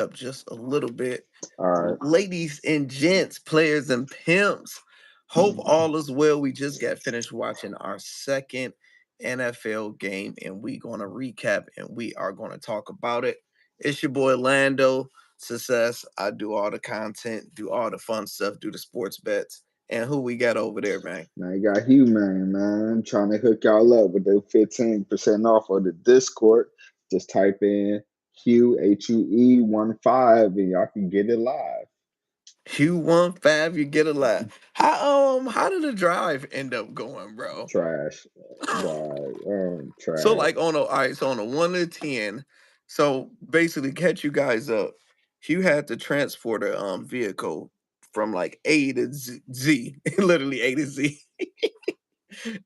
up just a little bit. All right. Ladies and gents, players and pimps, hope all is well. We just got finished watching our second NFL game, and we gonna recap and we are gonna talk about it. It's your boy Lando. Success. I do all the content, do all the fun stuff, do the sports bets. And who we got over there, man? Now you got Hugh, man. I'm trying to hook y'all up with the 15% off of the Discord. Just type in Hugh HUE 15 and y'all can get it live. Q15, you get a laugh. How did the drive end up going, bro? Trash. Right. So Trash. like on a all right, so on a 1 to 10, so basically catch you guys up. Hugh had to transport a vehicle from like A to Z, literally A to Z.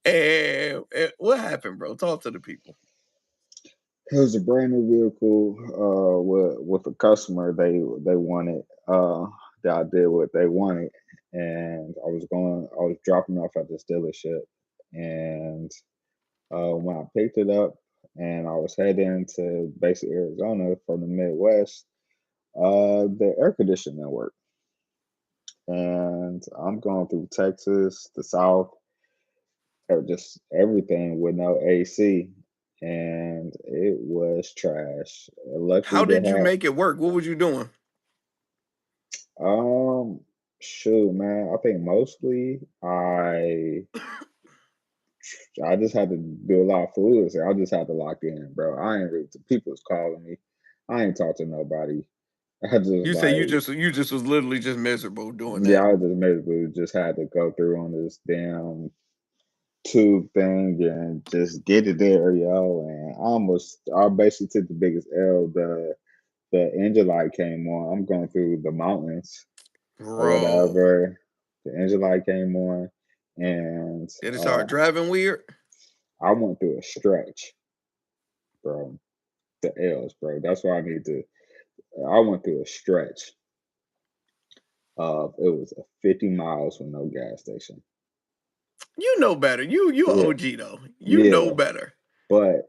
And what happened, bro? Talk to the people. It was a brand new vehicle with a customer they wanted that I did what they wanted, and I was dropping off at this dealership, and when I picked it up and I was heading to basically Arizona from the Midwest, the air conditioning didn't work, and I'm going through Texas, the South, or just everything with no AC, and it was trash. Luckily, How they did you had make it work? What was you doing? um shoot, man. I think mostly I just had to do a lot of fluids. I just had to lock in, bro. I ain't really people was calling me. I ain't talk to nobody. I just You say like you just was literally just miserable doing yeah, that. I just basically just had to go through on this damn tube thing and just get it there, yo. And I basically took the biggest L. The engine light came on. I'm going through the mountains or Bro. whatever. The engine light came on, and Did it start driving weird? I went through a stretch, bro. The L's, bro. That's why I need to. I went through a stretch of it was a 50 miles with no gas station. You know better. You a Yeah, OG though. You know yeah, better. but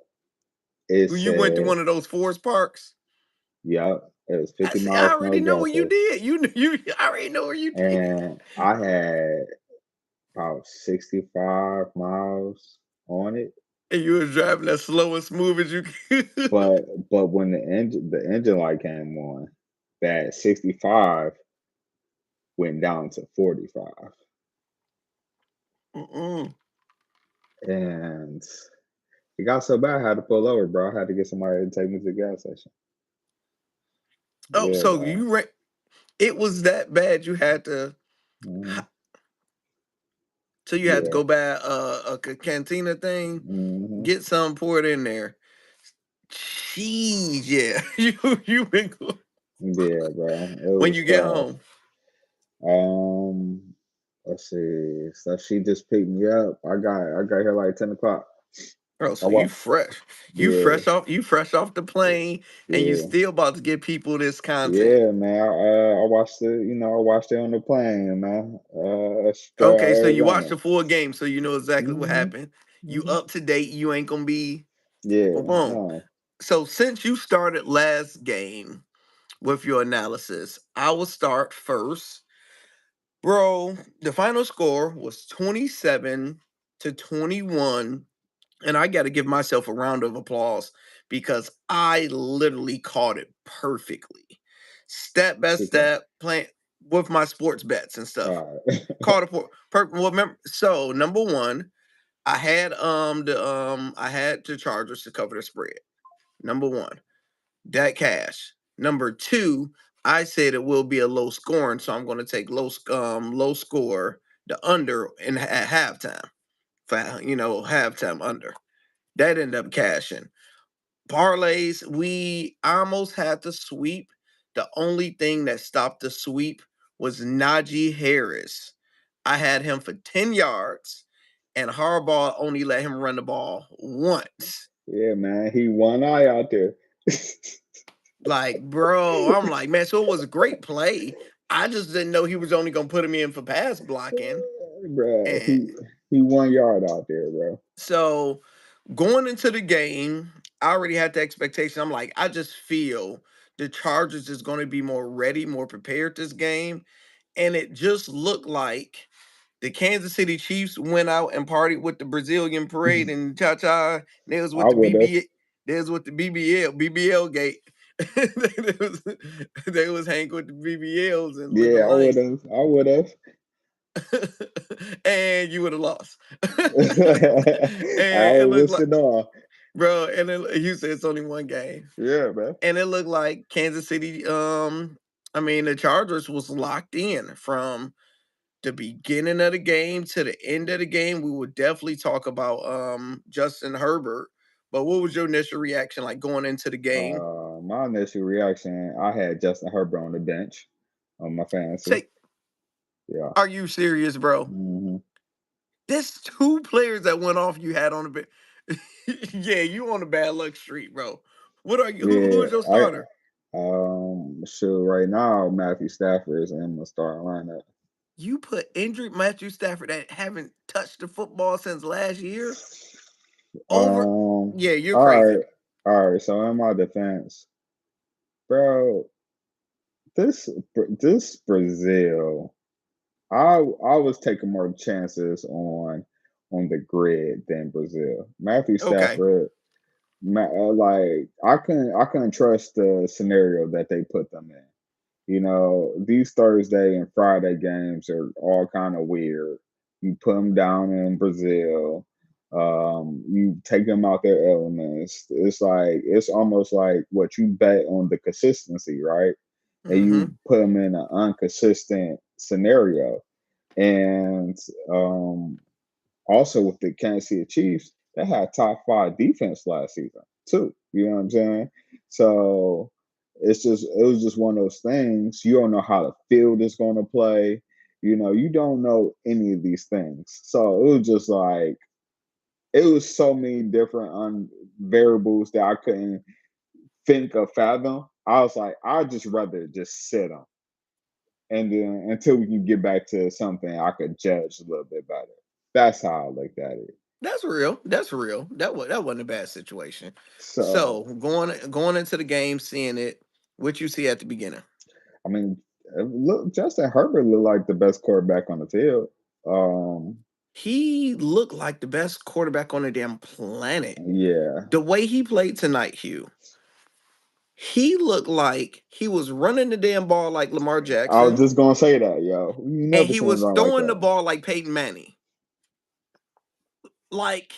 it You went through said, one of those forest parks. yeah, it was I 50 see. I miles no already know gas what you station, did. You. I already know where you did. and I had about 65 miles on it. And you was driving as slow and smooth as you could. But when the engine light came on, that 65 went down to 45, Mm-mm. and it got so bad I had to pull over, bro. I had to get somebody to take me to the gas station. Oh, Yeah, so bro. it was that bad. You had to. Hmm. So you had to Yeah. go buy a cantina thing, Hmm. get some, pour it in there. Jeez, yeah. You been cool. Yeah, bro. It When was you get trash. home. Um, let's see. So she just picked me up. I got here like 10 o'clock. Oh, I so you wa- fresh. Yeah, You fresh off the plane and you yeah, still about to give people this content. yeah, man. I watched I watched it on the plane, man. Straight out Okay, of so you watched Arizona. the full game, so you know exactly what Hmm. happened. You Hmm. up to date, you ain't gonna be boom Yeah, boom. no. So since you started last game with your analysis, I will start first. Bro, the final score was 27-21. And I got to give myself a round of applause because I literally caught it perfectly. Step by Okay. step, playing with my sports bets and stuff. All right. Caught it well, remember, so number one, I had the Chargers to cover the spread. Number one, that cash. Number two, I said it will be a low scoring, so I'm going to take low score the under in at halftime. Halftime under. That ended up cashing. Parlays, we almost had the sweep. The only thing that stopped the sweep was Naji Harris. I had him for 10 yards, and Harbaugh only let him run the ball once. Yeah, man. He one eye out there. Like, bro, I'm like, man, so it was a great play. I just didn't know he was only going to put him in for pass blocking. Bruh, And he 1 yard out there, bro. so going into the game, I already had the expectation. I'm like, I just feel the Chargers is going to be more ready, more prepared this game. And it just looked like the Kansas City Chiefs went out and partied with the Brazilian parade and cha cha. They was with I the would have. BB. They was with the BBL gate. they was hanging with the BBLs and living Yeah, I would life, have. I would have. and you would have lost. I And it was looked like, listening on. bro, and you said it's only one game, Yeah, man. and it looked like Kansas City. I mean, the Chargers was locked in from the beginning of the game to the end of the game. We would definitely talk about Justin Herbert. But what was your initial reaction like going into the game? My initial reaction, I had Justin Herbert on the bench on my fantasy. Say, Yeah. are you serious, bro? hmm There's two players that went off you had on the bench. Yeah, you on a bad luck streak, bro. What are you? Who Yeah, is your I starter? sure right now Matthew Stafford is in my starting lineup. You put injured Matthew Stafford that haven't touched the football since last year over. Yeah, you're All right, crazy. all right. So in my defense, bro, this Brazil, I was taking more chances on the grid than Brazil. Matthew Okay. Stafford, like I couldn't trust the scenario that they put them in. You know, these Thursday and Friday games are all kind of weird. You put them down in Brazil. You take them out their elements. It's like it's almost like what you bet on the consistency, right? And Mm-hmm. you put them in an inconsistent scenario. And um, also with the Kansas City Chiefs, they had top five defense last season too. You know what I'm saying? So it was just one of those things. You don't know how the field is going to play. You know, you don't know any of these things. So it was just like it was so many different variables that I couldn't think of fathom. I was like, I'd just rather just sit them, and then until we can get back to something I could judge a little bit better. That's how I looked at it. That's real. That's real. That wasn't a bad situation. So So, going into the game, seeing it, what you see at the beginning. I mean, look, Justin Herbert looked like the best quarterback on the field. Um, He looked like the best quarterback on the damn planet. yeah, The way he played tonight, Hugh, he looked like he was running the damn ball like Lamar I was Jackson, just gonna say that, yo. You and never he seen him was run like throwing the that. ball like Peyton Manning. Like,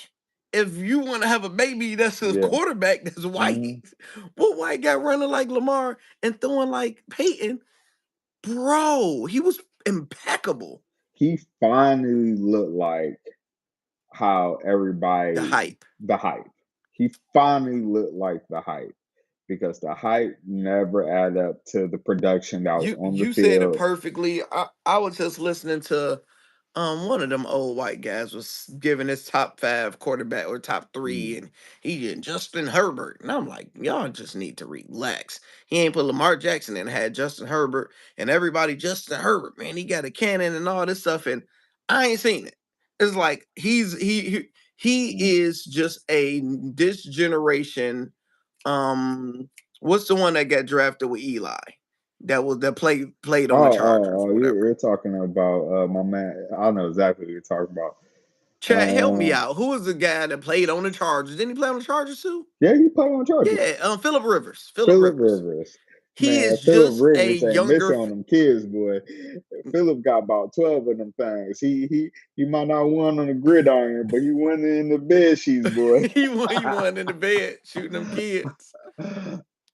if you want to have a baby that's a Yeah. quarterback that's white, hmm what white guy running like Lamar and throwing like Peyton? Bro, he was impeccable. He finally looked like how The everybody hype. the hype. He finally looked like the hype because the hype never added up to the production that was on the You said it field. perfectly. I was just listening to one of them old white guys was giving his top five quarterback or top three, Mm. and he did Justin Herbert. And I'm like, y'all just need to relax. He ain't put Lamar Jackson in, had Justin Herbert, and everybody, Justin Herbert, man, he got a cannon and all this stuff, and I ain't seen it. It's like he Mm. is just a this generation. What's the one that got drafted with Eli? That played on the Chargers or You're whatever. talking about my man. I know exactly what you're talking about. Chat, help me Um, out. Who was the guy that played on the Chargers? Didn't he play on the Chargers too? yeah, he played on Chargers. Yeah, Philip Rivers. Philip Philip Rivers. Rivers. He Man, is Philip just a Rivers ain't younger. missing on them kids, boy. Philip got about 12 of them things. He might not won on the gridiron, but he won in the bed sheets, boy. He won in the bed shooting them kids.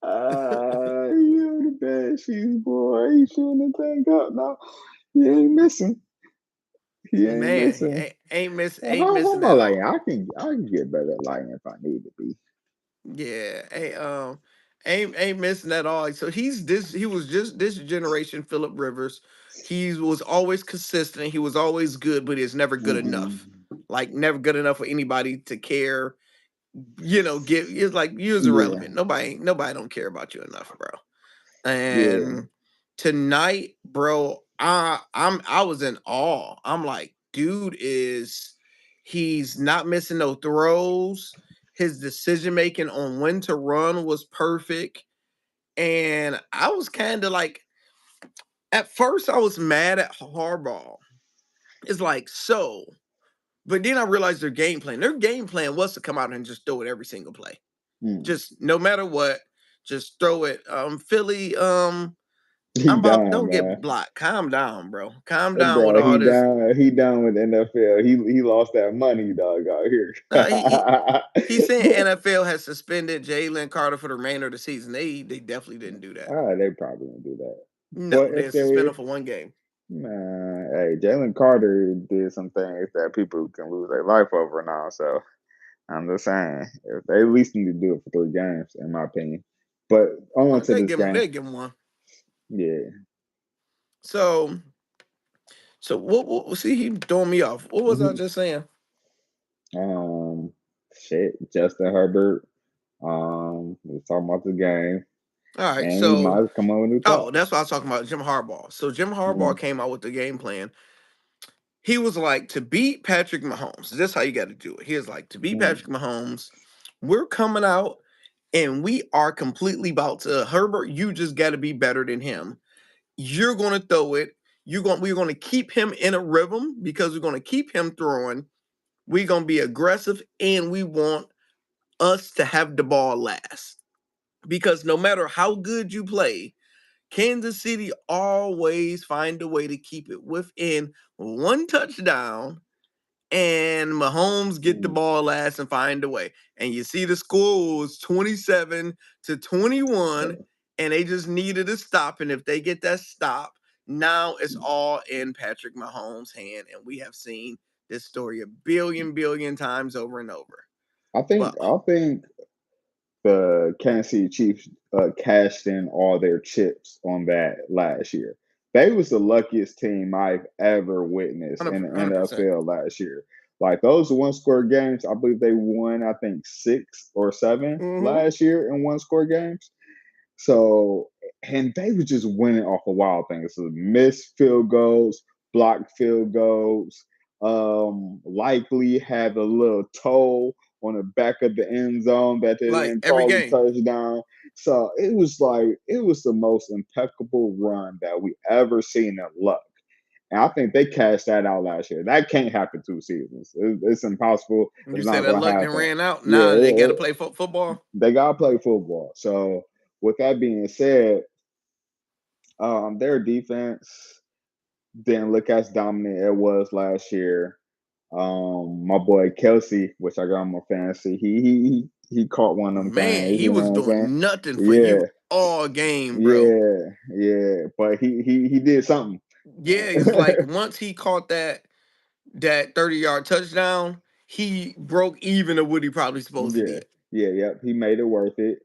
He in the bed sheets, boy. He shooting the thing up now. He ain't missing. He ain't Man, he missing. ain't How missing am I at lying? all. I can get better at lying if I need to be. Yeah, ain't missing at all. So he was just this generation Philip Rivers. He was always consistent. He was always good, but he's never good enough. hmm Like never good enough for anybody to care. Give it's like you is Yeah, irrelevant. Nobody don't care about you enough, bro. yeah. And tonight, bro, I was in awe. I'm like, dude he's not missing no throws. His decision making on when to run was perfect. And I was kind of like, at first, I was mad at Harbaugh. It's like, so, but then I realized their game plan. Their game plan was to come out and just throw it every single play. Mm. Just no matter what, just throw it. Philly, He I'm about done, don't get man. blocked. Calm down, bro. Calm down with Bro, all he this. done. He done with NFL. He lost that money, dog, out here. Uh, he, he he's saying NFL has suspended Jalen Carter for the remainder of the season. They definitely didn't do that. They probably didn't do that. No, But they if suspended him they, for one game. man, hey, Jalen Carter did some things that people can lose their life over now. So I'm just saying, if they at least need to do it for 3 games, in my opinion. But on to They this give him game, they give him one. yeah. So what see he throwing me off. What was I just saying? um, shit, Justin Herbert. We was talking about the game, All right, and he so might come up with new that's thoughts. what I was talking about. Jim Harbaugh. So Jim Harbaugh Mm, came out with the game plan. He was like, to beat Patrick Mahomes. This is how you got to do it. He was like, to beat mm, Patrick Mahomes, we're coming out and we are completely about to Herbert. You just got to be better than him. You're going to throw it. We're going to keep him in a rhythm because we're going to keep him throwing. We're going to be aggressive and we want us to have the ball last. Because no matter how good you play, Kansas City always find a way to keep it within one touchdown, and Mahomes get the mm. ball last and find a way. And you see the score was 27-21, and they just needed a stop. And if they get that stop, now it's all in Patrick Mahomes' hand. And we have seen this story a billion times over and over. But I think the Kansas City Chiefs cashed in all their chips on that last year. They was the luckiest team I've ever witnessed in the 100%. NFL last year. Like those one score games, I believe they won, I think 6 or 7 Mm-hmm. last year in one score games. So, and they were just winning off of wild things. So missed field goals, blocked field goals, likely had a little toe on the back of the end zone that they Like didn't every call a game. touchdown. So it was like it was the most impeccable run that we ever seen in luck. And I think they cashed that out last year. That can't happen 2 seasons. It's impossible. You It's say not that going to luck then happen. ran out. Yeah, Now they got to play football. they gotta play football. So with that being said, their defense didn't look as dominant as it was last year. My boy Kelsey, which I got on my fantasy, he caught one of them Man, things. he You know was what I'm saying? doing nothing for Yeah, you all game, bro. yeah. But he did something. Yeah, it's like once he caught that 30-yard touchdown, he broke even of what he probably supposed to Yeah, did. yep. He made it worth it.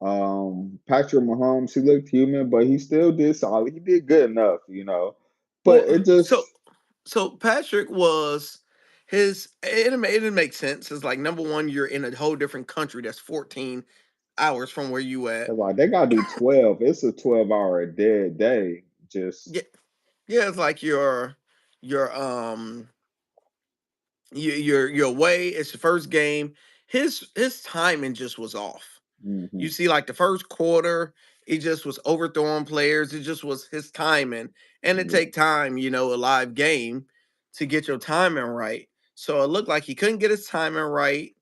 Patrick Mahomes, he looked human, but he still did solid. He did good enough, you know. But Well, it so just so Patrick was it didn't make sense. It's like number one, you're in a whole different country that's 14 hours from where you at. it's like they gotta do 12. It's a 12-hour a day. Just Yeah, yeah, it's like your you're away. It's your first game. His timing just was off. hmm You see, like the first quarter, he just was overthrowing players. It just was his timing, and it yeah. take time, a live game, to get your timing right. So it looked like he couldn't get his timing right.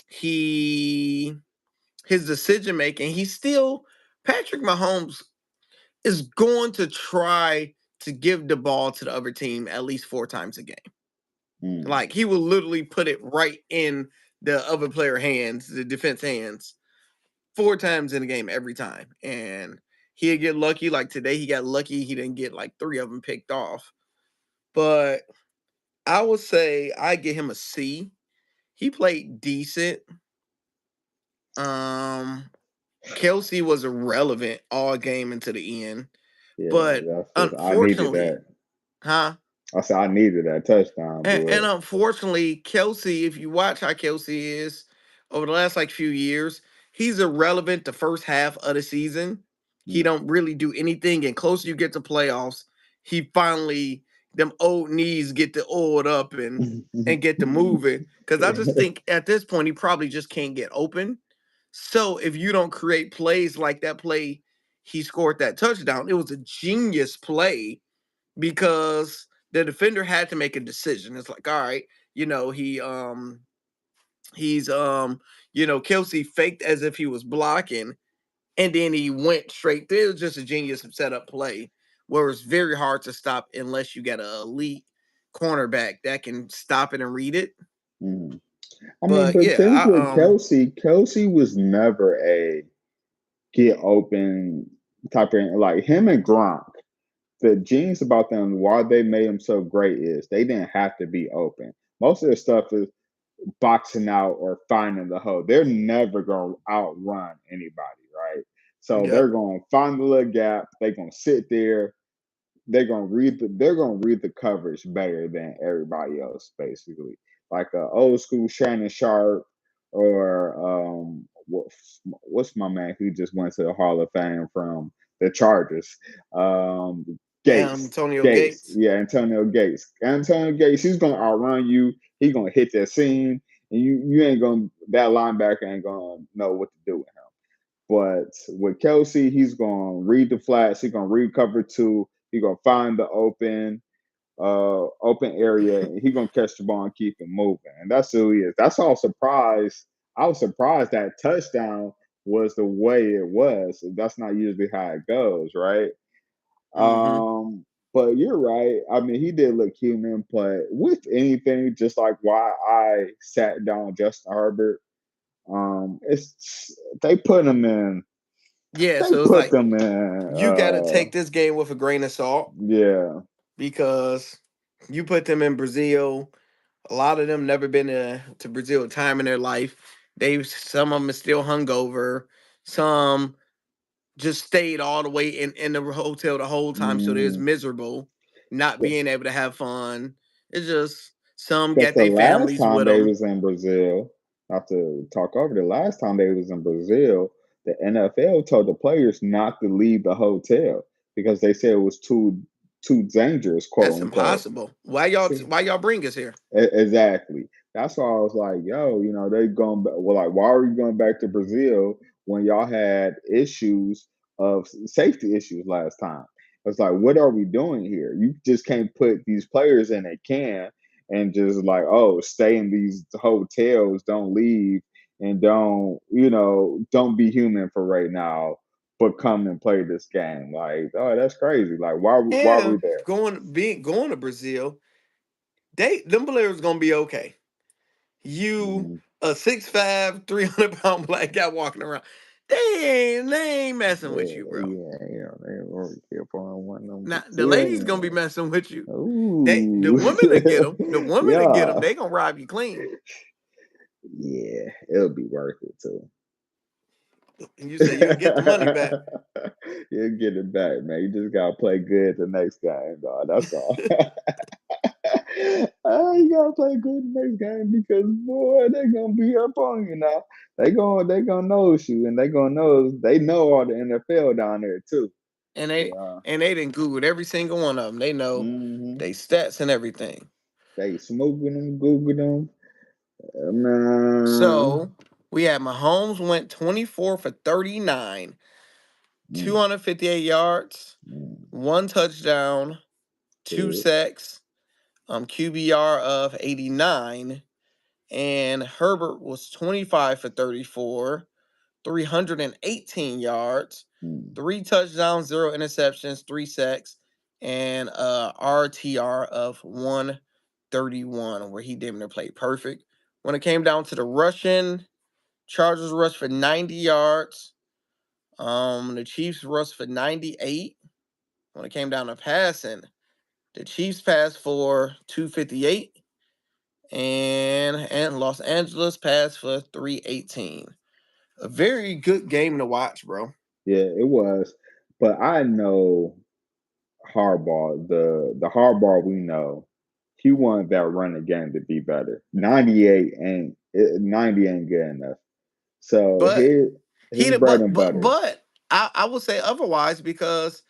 He his decision making. He still Patrick Mahomes is going to try to give the ball to the other team at least 4 times a game. Mm. Like he will literally put it right in the other player hands, the defense hands, 4 times in a game every time. And he'll get lucky. Like today, he got lucky. He didn't get like 3 of them picked off. But I would say I give him a C. He played decent. Um, Kelsey was irrelevant all game into the end. Yeah, But that's just I needed unfortunately, that. huh? I said I needed that touchdown, And boy. unfortunately, Kelsey, if you watch how Kelsey is over the last like few years, he's irrelevant the first half of the season. He Mm. don't really do anything. And closer you get to playoffs, he finally them old knees get to oiled up and get to moving. Because I just think at this point he probably just can't get open. So if you don't create plays like that play, he scored that touchdown. It was a genius play because the defender had to make a decision. It's like, all right, you know, he's Kelsey faked as if he was blocking, and then he went straight through. It was just a genius setup play where it's very hard to stop unless you get an elite cornerback that can stop it and read it. Mm. I mean, But but yeah, think with Kelsey, Kelsey was never a get open type of like him and Gronk. The genius about them, why they made them so great, is they didn't have to be open. Most of their stuff is boxing out or finding the hole. They're never going to outrun anybody, right? So they're yep. going to find the little gap. They're going to sit there. They're gonna read the coverage better than everybody else, basically. Like a old school Shannon Sharp or what's my man who just went to the Hall of Fame from the Chargers? Um, Gates. Antonio Gates. Gates. Yeah, Antonio Gates. Antonio Gates, he's gonna outrun you. He's gonna hit that seam, and you ain't gonna that linebacker ain't gonna know what to do with him. But with Kelsey, he's gonna read the flats. He's gonna read cover two. He's gonna find the open area. And he's gonna catch the ball and keep it moving. And that's who he is. That's all surprised. I was surprised that touchdown was the way it was. That's not usually how it goes, right? Mm-hmm. But you're right. I mean, he did look human, but with anything, just like why I sat down Justin Herbert, it's they put him in Yeah, they so it's put like them in. you got to take this game with a grain of salt Yeah. because you put them in Brazil. A lot of them never been to Brazil a time in their life. Some of them are still hungover. Some just stayed all the way in the hotel the whole time, so they're Mm, miserable, not being able to have fun. It's just some because got the their last families time with they them. was in Brazil, not to talk over, the last time they was in Brazil, the NFL told the players not to leave the hotel because they said it was too dangerous, quote That's unquote. impossible. Why y'all bring us here? Exactly. That's why I was like, yo, they going back. Well, like, why are you going back to Brazil when y'all had issues of safety issues last time? It's like, what are we doing here? You just can't put these players in a can and just like, oh, stay in these hotels, don't leave, and don't be human for right now, but come and play this game. Like, oh, that's crazy. Like, why are we And there? going to Brazil, them players gonna be okay. You Mhm. a 6'5", 300 pound black guy walking around. They ain't messing with you, bro. Yeah, they really kept on wanting them Now the ladies gonna be Brazilian. messing with you. The Ooh, women that get them, the women that get them, yeah, they gonna rob you clean. yeah, it'll be worth it too. And you say you'll get the money back. You'll get it back, man. You just gotta play good the next game, dog. That's all. You gotta play good the next game because boy, they're gonna be up on you now. They gonna know you, and they know all the NFL down there too. and they Yeah. and they didn't Google every single one of them. They know Hmm. they stats and everything. They smoking them, googling them. Man. So we had Mahomes went 24 for 39, Mm, 258 yards, mm, one touchdown, two good. sacks, QBR of 89, and Herbert was 25 for 34, 318 yards, Mm, three touchdowns, zero interceptions, three sacks, and RTR of 131, where he damn near played perfect. When it came down to the rushing, Chargers rushed for 90 yards. The Chiefs rushed for 98. When it came down to passing, the Chiefs passed for 258, and Los Angeles passed for 318. A very good game to watch, bro. yeah, it was. But I know Harbaugh, the Harbaugh we know, he wanted that run again to be better. 90 ain't good enough. So But his bread and butter. but I would say otherwise because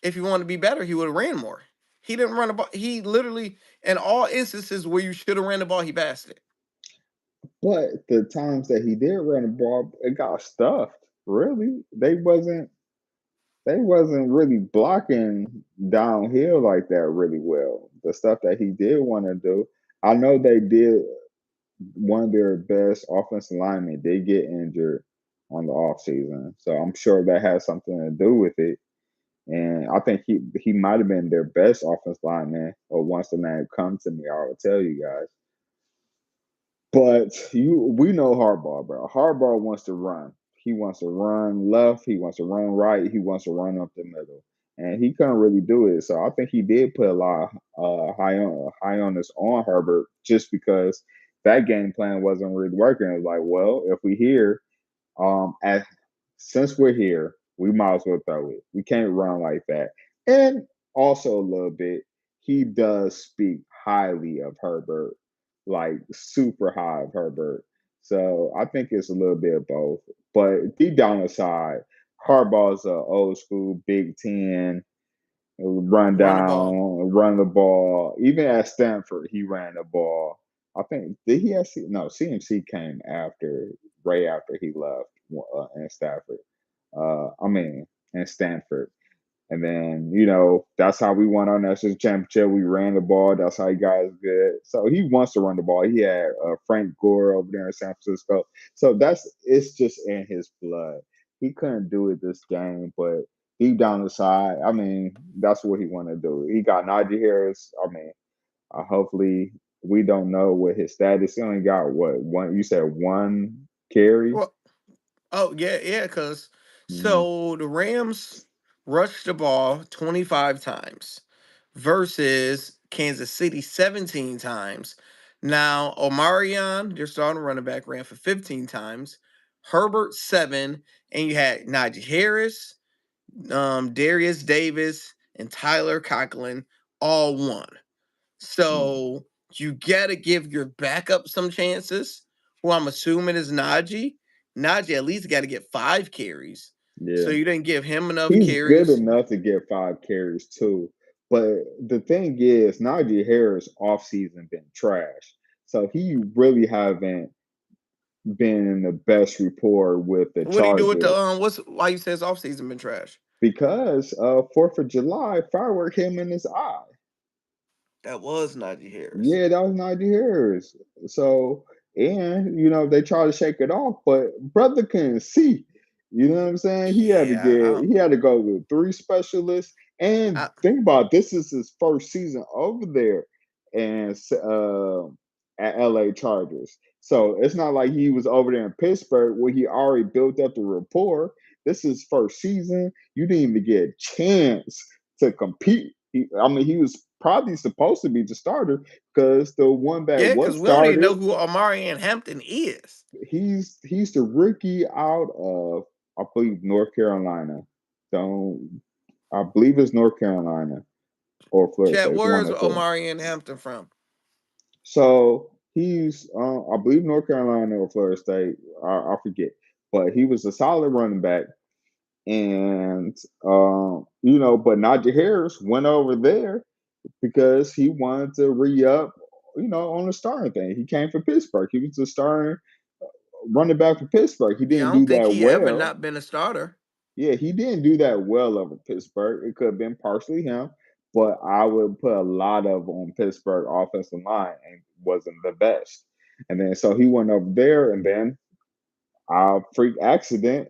if he wanted to be better, he would have ran more. He didn't run the ball. He literally, in all instances where you should have ran the ball, he passed it. But the times that he did run the ball, it got stuffed. Really, they wasn't really blocking downhill like that really well. The stuff that he did want to do, I know they did. One of their best offensive linemen did get injured on the off season, so I'm sure that has something to do with it. And I think he might have been their best offensive lineman. Or once the name comes to me, I will tell you guys. But we know Harbaugh, bro. Harbaugh wants to run. He wants to run left. He wants to run right. He wants to run up the middle, and he couldn't really do it. So I think he did put a lot high on this on Herbert just because that game plan wasn't really working. It was like, well, if we here, as since we're here, we might as well throw it. We can't run like that. And also a little bit, he does speak highly of Herbert, like super high of Herbert. So I think it's a little bit of both. But deep down inside, Harbaugh's a old school Big Ten run Run the ball. down, run the ball. Even at Stanford, he ran the ball. I think did he have no CMC came after right after he left in Stafford. I mean in Stanford. And then, that's how we won our national championship. We ran the ball. That's how he got us good. So he wants to run the ball. He had Frank Gore over there in San Francisco. So it's just in his blood. He couldn't do it this game, but deep down inside, I mean, that's what he want to do. He got Naji Harris. I mean, hopefully we don't know what his status. He only got what one? You said one carry. Well, oh yeah, yeah, because Mm, so the Rams rushed the ball 25 times versus Kansas City 17 times. Now Omarion, their starting running back, ran for 15 times. Herbert 7, and you had Najee Harris, Darius Davis, and Tyler Conklin all one. mm, So you gotta give your backup some chances. Who I'm assuming is Najee. Najee at least got to get 5 carries. So yeah. you didn't give him enough He's good carries. enough to get 5 carries too. But the thing is, Najee Harris offseason been trash. So he really haven't been in the best rapport with the What do you do with the Chargers what's why you say his offseason been trash? because 4th of July firework him in his eye. That was Najee Harris. Yeah, that was 90 years. So, and they try to shake it off, but brother couldn't see. You know what I'm saying? Yeah, He had to go with 3 specialists. And I think about it, this is his first season over there and at LA Chargers. So it's not like he was over there in Pittsburgh where he already built up the rapport. This is his first season. You didn't even get a chance to compete. I mean, he was probably supposed to be the starter because the one that yeah, because was we don't even started, know who Amari and Hampton is. he's the rookie out of I believe North Carolina. Don't I believe it's North Carolina or Florida Chat, State. It's where one is or two. Omari and Hampton from? So he's I believe North Carolina or Florida State. I forget, but he was a solid running back. And but Najee Harris went over there because he wanted to re up, on the starting thing. He came for Pittsburgh. He was the starting running back for Pittsburgh. He Yeah, didn't I do don't think that he ever well. not been a starter. Yeah, he didn't do that well over Pittsburgh. It could have been partially him, but I would put a lot of on Pittsburgh offensive line and wasn't the best. And then so he went over there, and then freak accident,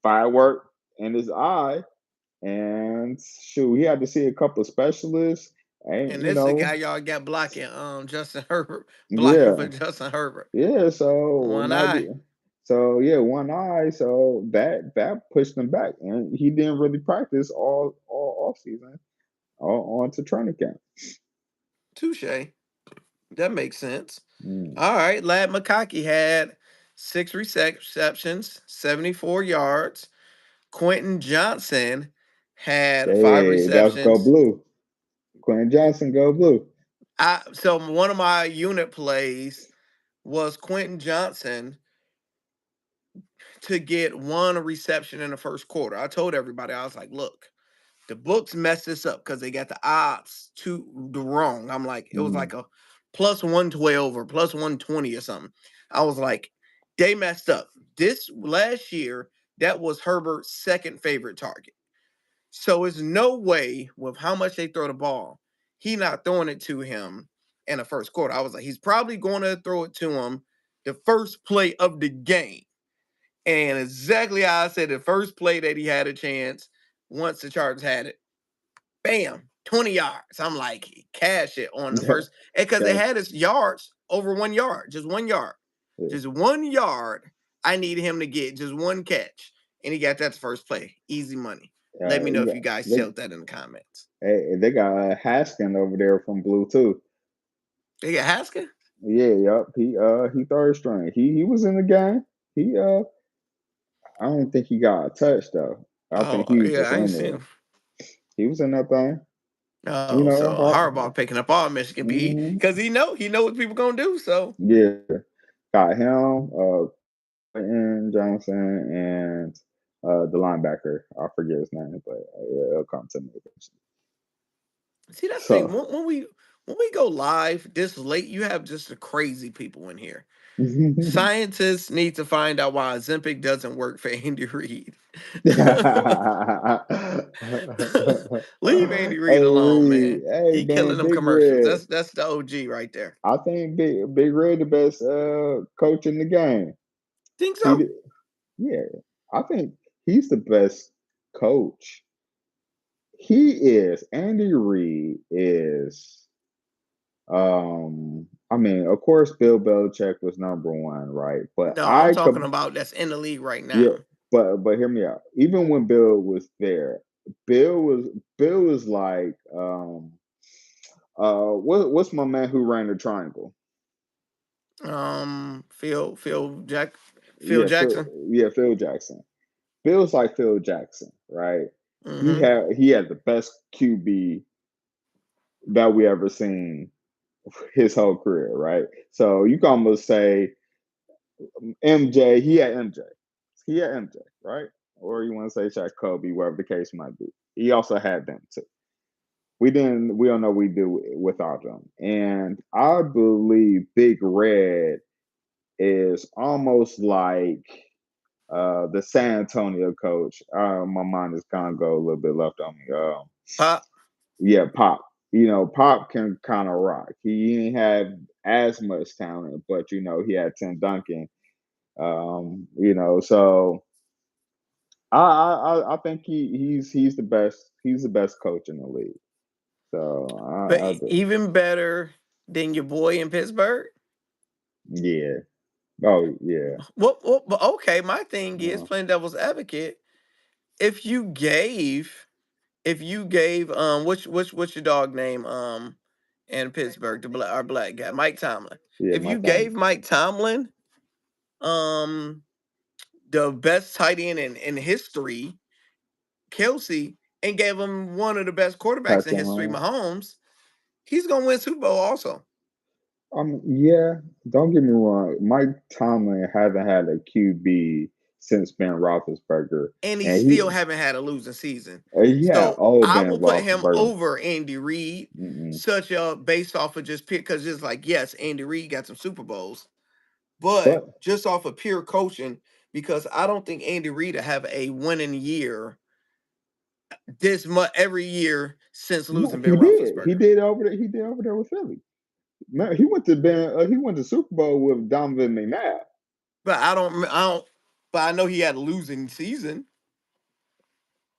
firework in his eye, and shoot, he had to see a couple of specialists, and And this is the guy y'all got blocking Justin Herbert, blocking for yeah, Justin Herbert. yeah. So One not, eye. so yeah, one eye. So that pushed him back, and he didn't really practice all off season, all on to training camp. Touche. That makes sense. Mm. All right. Lad McConkey had 6 receptions, 74 yards. Quentin Johnson had five Hey, that's go receptions. blue. Quentin Johnson, go blue. So one of my unit plays was Quentin Johnson to get one reception in the first quarter. I told everybody, I was like, look, the books messed this up because they got the odds to the wrong. I'm like, it was Mm. like a plus 112 or plus 120 or something. I was like, they messed up. This last year, that was Herbert's second favorite target. So it's no way with how much they throw the ball, he not throwing it to him in the first quarter. I was like, he's probably going to throw it to him the first play of the game. And exactly how I said, the first play that he had a chance, once the Chargers had it, bam, 20 yards. I'm like, cash it on the first, because it Cash. had his yards over 1 yard, just 1 yard. Yeah. Just 1 yard. I needed him to get just one catch. And he got that first play. Easy money. Let me know You if got you guys they, shelled that in the comments. they got Haskin over there from Blue too. They got Haskins? Yeah, yup. He third string. He was in the game. He I don't think he got a touch though. I think Oh, he was yeah, just I ain't in seen there. him. He was in that thing. You Oh, know, so Harbaugh picking up all Michigan PE hmm because he know what people gonna do. So yeah, got him, Quentin Johnson, and the linebacker. I forget his name, but yeah, it'll come to me eventually. see, that's the thing. So, When we go live this late, you have just the crazy people in here. Scientists need to find out why Ozempic doesn't work for Andy Reid. Leave Andy Reid hey alone, Reed, man. hey He killing man, them Big commercials. Red. That's the OG right there. I think Big Red the best coach in the game. Think He so? did, yeah. I think he's the best coach. He is. Andy Reid is. I mean, of course, Bill Belichick was number one, right? But No, I'm I talking could, about that's in the league right yeah. now. But hear me out. Even when Bill was there, Bill was Bill was like, what's my man who ran the triangle? Phil Jackson. Phil Jackson. Bill's like Phil Jackson, right? Mm-hmm. He had the best QB that we ever seen his whole career, right? So you can almost say MJ. He had MJ, right? Or you want to say Shaq Kobe, whatever the case might be. He also had them too. We don't know what we do without them. And I believe Big Red is almost like the San Antonio coach. My mind is kind of go a little bit left on me. Pop. Yeah, Pop. You know, Pop can kind of rock. He didn't have as much talent, but he had Tim Duncan. So I think he's the best. He's the best coach in the league. So But I do. even better than your boy in Pittsburgh. Yeah. Oh yeah. But okay, my thing is Uh, playing devil's advocate. If you gave, what's your dog name in Pittsburgh, our black guy, Mike Tomlin. yeah, If my you time. gave Mike Tomlin um the best tight end in history, Kelsey, and gave him one of the best quarterbacks in Patrick history, Mahomes. Mahomes, he's gonna win Super Bowl also. Yeah, don't get me wrong. Mike Tomlin haven't had a QB since Ben Roethlisberger, And he and still haven't had a losing season. he had So old I Ben will put him Roethlisberger. over Andy Reid, Mm-mm. such a based off of just pick because it's like, yes, Andy Reid got some Super Bowls, but But just off of pure coaching, because I don't think Andy Reid will have a winning year this much every year since no, losing Ben he did. He Roethlisberger. did over there. He did over there with Philly. Man, he went to Super Bowl with Donovan McNabb But I don't, but I know he had a losing season.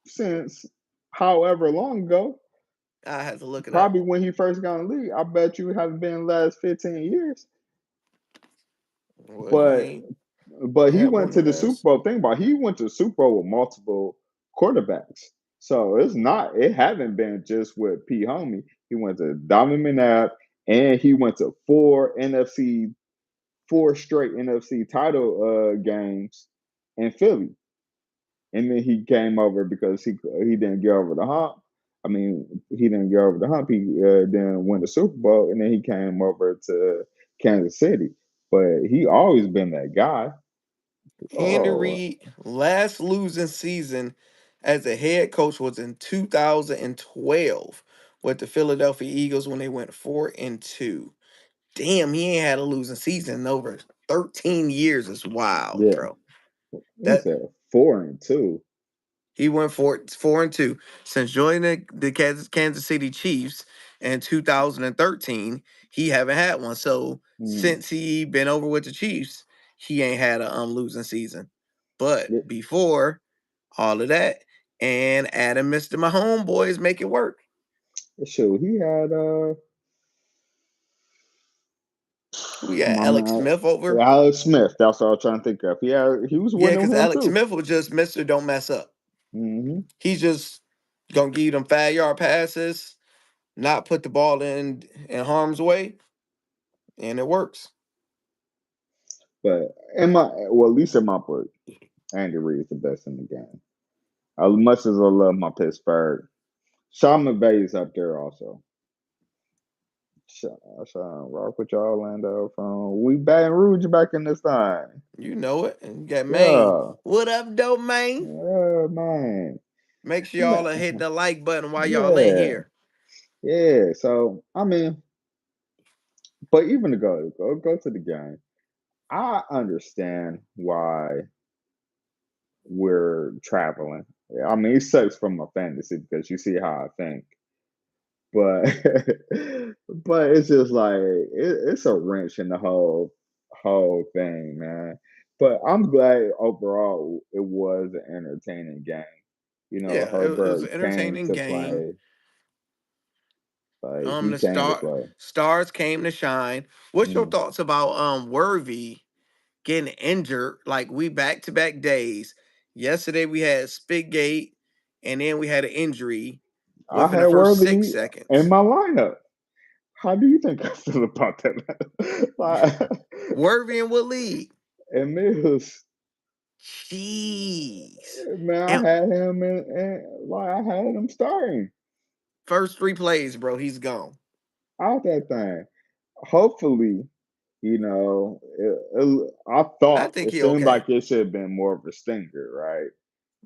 since however long ago. I had to look it up. Probably when he first got in the league. I bet you haven't been in the last 15 years. Well, he But ain't he had went one to of the Super those. Bowl. Think about it, he went to the Super Bowl with multiple quarterbacks. So it haven't been just with P. Homie. He went to Donovan McNabb and he went to four straight NFC title games in Philly. And then he came over because he didn't get over the hump. I mean, he didn't get over the hump. He didn't win the Super Bowl, and then he came over to Kansas City. But he always been that guy. Andy Oh, Reid last losing season as a head coach was in 2012 with the Philadelphia Eagles when they went 4-2. Damn, he ain't had a losing season in over 13 years. It's wild, Yeah, bro. he That said 4-2. he went 4-2 since joining the Kansas City Chiefs in 2013. He haven't had one. So Mm. since he been over with the Chiefs, he ain't had a losing season. But Yeah, before all of that, and Adam, Mister my homeboys, make it work. shoot, he had We got my Alex man Smith over. Alex Smith. That's what I was trying to think of. He was Yeah, winning because with him Alex too. Smith was just Mister Don't Mess Up. Hmm. He's just gonna give you them 5-yard passes, not put the ball in harm's way, and it works. But at least in my book, Andy Reid is the best in the game. As much as I love my Pittsburgh, Sean McVay is up there also. Sean, rock with y'all, Orlando. From we Baton Rouge back in this time. You know it. And you got Maine. Yeah, What up, dope Maine? yeah, man. Make sure y'all are Ma- hitting the like button while y'all in Yeah, here. yeah. So I mean, but even to go to the game, I understand why we're traveling. I mean, it sucks from a fantasy because you see how I think, but but it's just like it's a wrench in the whole thing, man. But I'm glad overall it was an entertaining game. Yeah, it was Herbert an came entertaining to game. play. Like he The came to play. stars came to shine. What's your Mm. thoughts about Worthy getting injured? Like we back to back days. Yesterday we had Spitgate, and then we had an injury I within the had first six Worthy in seconds. my lineup. How do you think I feel about that? Like, Worthy in what league? and Mills, Jeez. man, I And had him like I had him starting first 3 plays, bro, he's gone. out that thing. Hopefully, I I thought think it he seemed okay. like it should have been more of a stinger, right?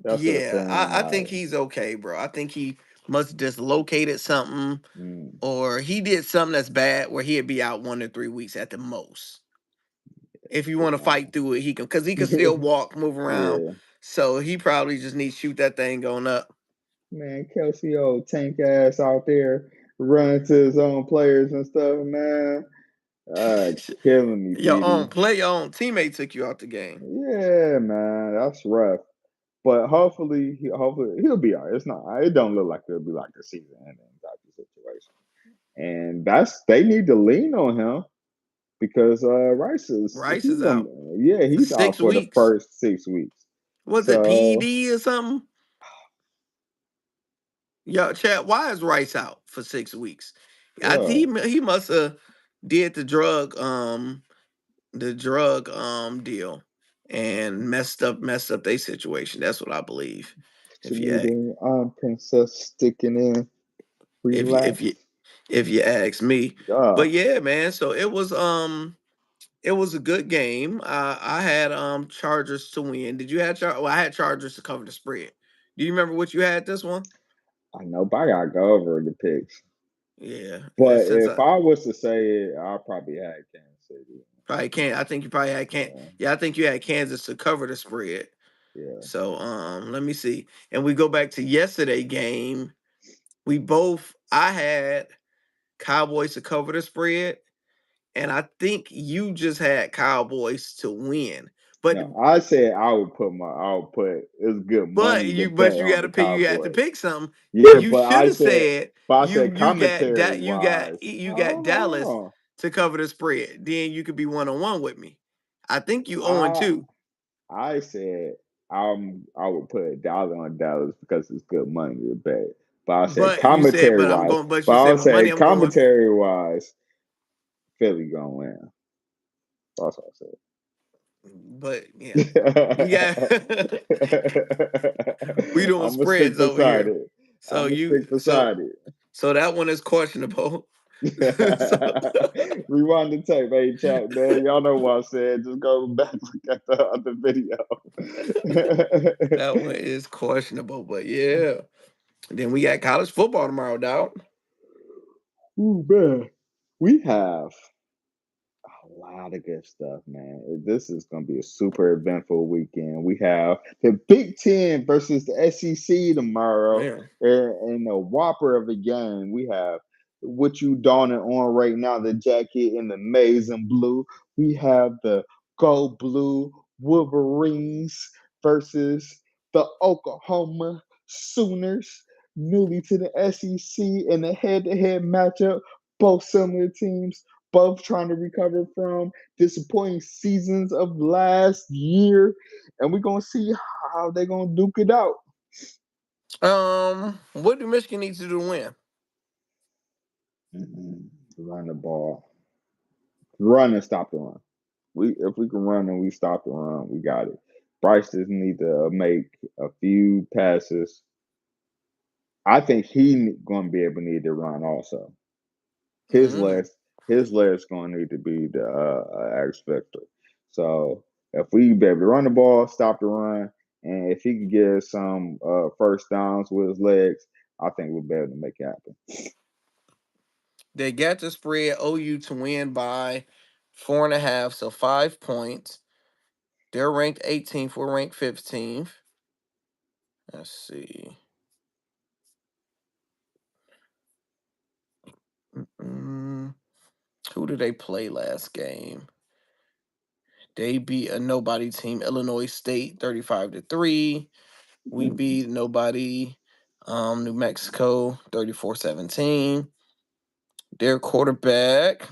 That's what it Yeah, seemed I think like. he's okay, bro. I think he must dislocated something, Mm, or he did something that's bad where he'd be out 1 to 3 weeks at the most. If you want to fight through it, he can, because he can still walk, move around. yeah, So he probably just needs to shoot that thing going up. man, Kelsey, old tank ass out there running to his own players and stuff, man. Killing me, Your own Petey. play, your own teammate took you out the game. Yeah, man, that's rough. But hopefully he'll be all right. It's not. It don't look like it'll be like a season-ending type of situation. And they need to lean on him because Rice is Rice is out for he's out six for the weeks. first 6 weeks. Was it So PED or something? Yo, Chad, why is Rice out for 6 weeks? I yeah, he must have did the drug deal and messed up their situation. That's what I believe. you If you need ask, an princess sticking in. if you if Relax. you if you ask me, Yeah. but yeah, man. So it was a good game. I had Chargers to win. Did you have Well, I had Chargers to cover the spread. Do you remember what you had this one? I know, but I gotta go over the picks. Yeah, But since if I I was to say it, I probably had Kansas City. probably can't. I think you probably had can't. Yeah, Yeah, I think you had Kansas to cover the spread. yeah. So let me see. And we go back to yesterday game. We both I had Cowboys to cover the spread, and I think you just had Cowboys to win. But No, I said I would put it's good but money to you but bet you on gotta the pick you had to Cowboys. pick something. Yeah, You should have said but I said you got commentary that wise. you got Hold Dallas on. to cover the spread. Then you could be 1-on-1 with me. I think you 0 I 2. I said I would put a dollar on Dallas because it's good money to bet. But I said But you said, but you I said, would but money, say I'm going with commentary wise, Philly gonna win. That's what I but yeah. We got said. we doing I'm gonna stick spreads over beside here. it. I'm So gonna stick you so beside it. so that one is questionable. So Rewind the tape, hey chat, man. Y'all know what I said. Just go back look at the other video. that one is questionable, but yeah. Then we got college football tomorrow, dog. Ooh, man. We have. lot of good stuff, man. This is going to be a super eventful weekend. We have the Big Ten versus the SEC tomorrow, Man. and a whopper of a game. We have what you donning on right now, the jacket in the maize and blue. We have the gold blue Wolverines versus the Oklahoma Sooners, newly to the SEC in a head-to-head matchup. Both similar teams, both trying to recover from disappointing seasons of last year, and we're gonna see how they're gonna duke it out. What do Michigan need to do to win? Run the ball, run and stop the run. If we can run and we stop the run, we got it. Bryce just need to make a few passes. I think he gonna be able to need to run also. His Mm. legs, his legs gonna need to be the X Victor. So if we be able to run the ball, stop the run, and if he can get some first downs with his legs, I think we'll be able to make it happen. They got the spread OU to win by 4.5, so 5 points. They're ranked 18th. We're ranked 15th. Let's see. Mm, who did they play last game? They beat a nobody team, Illinois State, 35-3. We beat nobody, New Mexico, 34-17. Their quarterback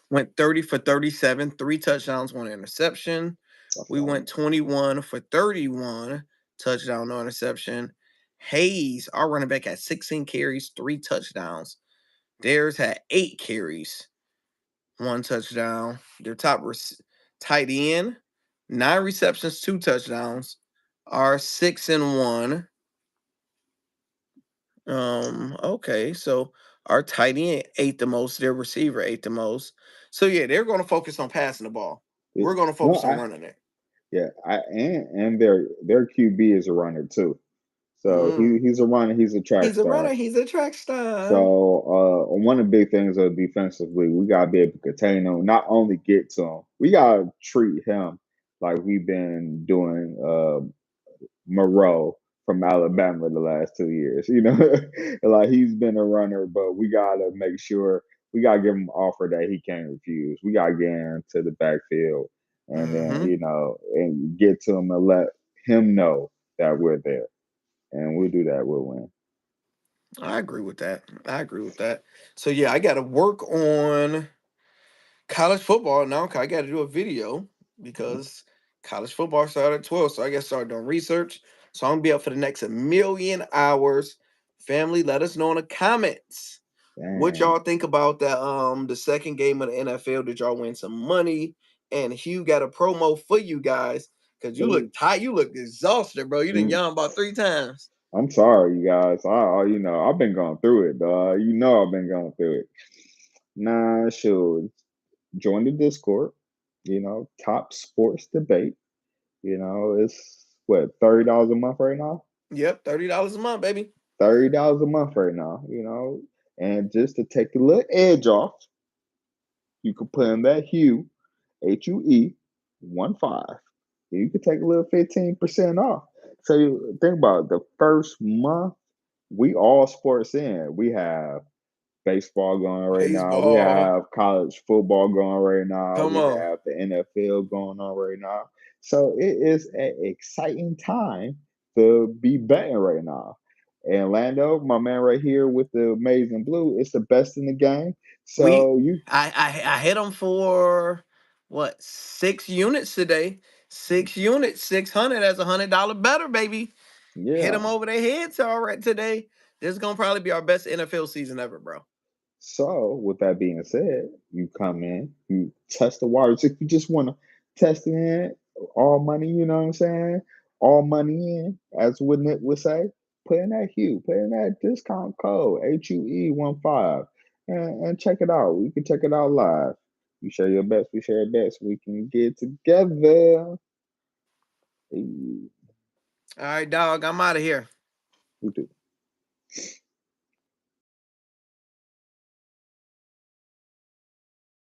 went 30 for 37, 3 touchdowns, 1 interception. That's We fine. went 21 for 31, touchdown, no interception. Hayes, our running back, had 16 carries, 3 touchdowns. Theirs had 8 carries, 1 touchdown. Their tight end, 9 receptions, 2 touchdowns. Are 6-1. Okay, so our tight end ate the most, their receiver ate the most. So yeah, they're gonna focus on passing the ball. It, We're gonna no, focus on running it. yeah, and their QB is a runner too. So Mm. he's a runner. He's a track He's a runner, star. he's a track star. So one of the big things of defensively, we gotta be able to contain him. Not only get to him, we gotta treat him like we've been doing Moreau from Alabama the last 2 years. You know, like he's been a runner, but we gotta make sure we gotta give him an offer that he can't refuse. We gotta get into the backfield and then Mm-hmm. and get to him and let him know that we're there, and we'll do that. We'll win. I agree with that. I agree with that. So yeah, I gotta work on college football now. 'Cause I gotta do a video because college football started at 12. So I gotta start doing research. So I'm gonna be up for the next 1,000,000 hours. Family, let us know in the comments what Dang. y'all think about the second game of the NFL. Did y'all win some money? And Hugh got a promo for you guys because you look Ooh. tired. You look exhausted, bro. You done Mm. yawn about 3 times. I'm sorry, you guys. I've been going through it, dog. I've been going through it. Nah, sure. Join the Discord. Top sports debate. It's what $30 a month right now. Yep, $30 a month, baby. $30 a month right now. And just to take the little edge off, you can put in that HUE 15. You could take a little 15% off. So think about it, the first month. We all sports in. We have baseball going right now. We Baseball. have college football going right now. Come We on. have the NFL going on right now. So it is an exciting time to be betting right now. And Lando, my man right here with the amazing blue, it's the best in the game. We So you, I hit them for what, 6 units today. 6 units, 600. That's $100 better, baby. Hit yeah. them over their heads already today. This is gonna probably be our best NFL season ever, bro. So, with that being said, you come in, you test the waters. If you just want to test it in, all money, you know what I'm saying? All money in, as Woodnett would say, put in that Hue, put in that discount code, HUE 15, and check it out. We can check it out live. You share your best, we share our best. We can get together. Hey, All right, dog. I'm out of here. we do.